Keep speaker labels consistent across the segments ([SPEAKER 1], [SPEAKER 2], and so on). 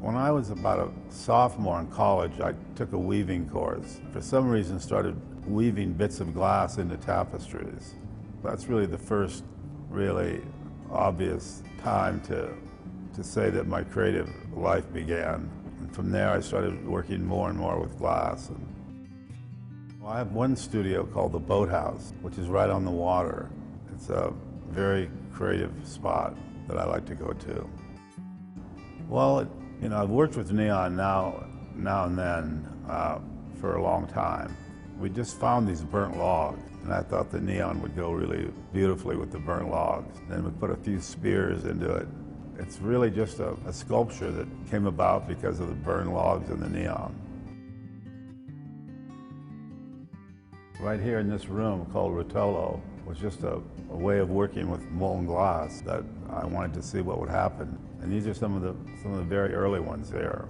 [SPEAKER 1] When I was about a sophomore in college, I took a weaving course. For some reason, started weaving bits of glass into tapestries. That's really the first really obvious time to say that my creative life began. And from there, I started working more and more with glass. Well, I have one studio called the Boathouse, which is right on the water. It's a very creative spot that I like to go to. Well, I've worked with neon now and then for a long time. We just found these burnt logs, and I thought the neon would go really beautifully with the burnt logs. Then we put a few spears into it. It's really just a sculpture that came about because of the burnt logs and the neon. Right here in this room called Rotolo was just a way of working with molten glass that I wanted to see what would happen. And these are some of the very early ones there.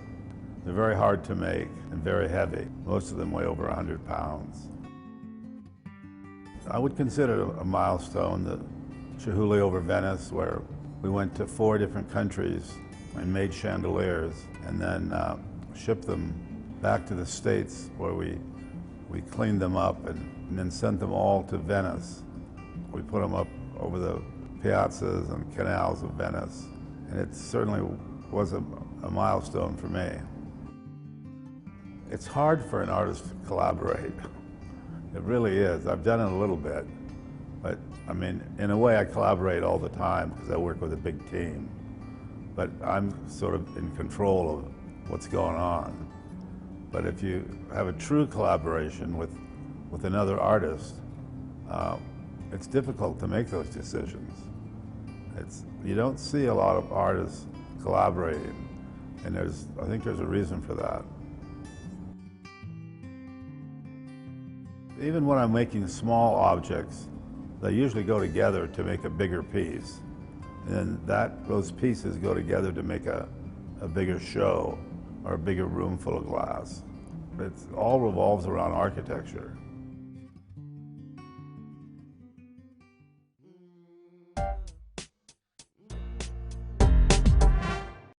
[SPEAKER 1] They're very hard to make and very heavy. Most of them weigh over 100 pounds. I would consider it a milestone, the Chihuly over Venice, where we went to 4 different countries and made chandeliers and then shipped them back to the States, where we cleaned them up and then sent them all to Venice. We put them up over the piazzas and canals of Venice. And it certainly was a milestone for me. It's hard for an artist to collaborate. It really is. I've done it a little bit, but I mean, in a way I collaborate all the time because I work with a big team. But I'm sort of in control of what's going on. But if you have a true collaboration with another artist, it's difficult to make those decisions. You don't see a lot of artists collaborating, and I think there's a reason for that. Even when I'm making small objects, they usually go together to make a bigger piece. And those pieces go together to make a bigger show or a bigger room full of glass. It all revolves around architecture.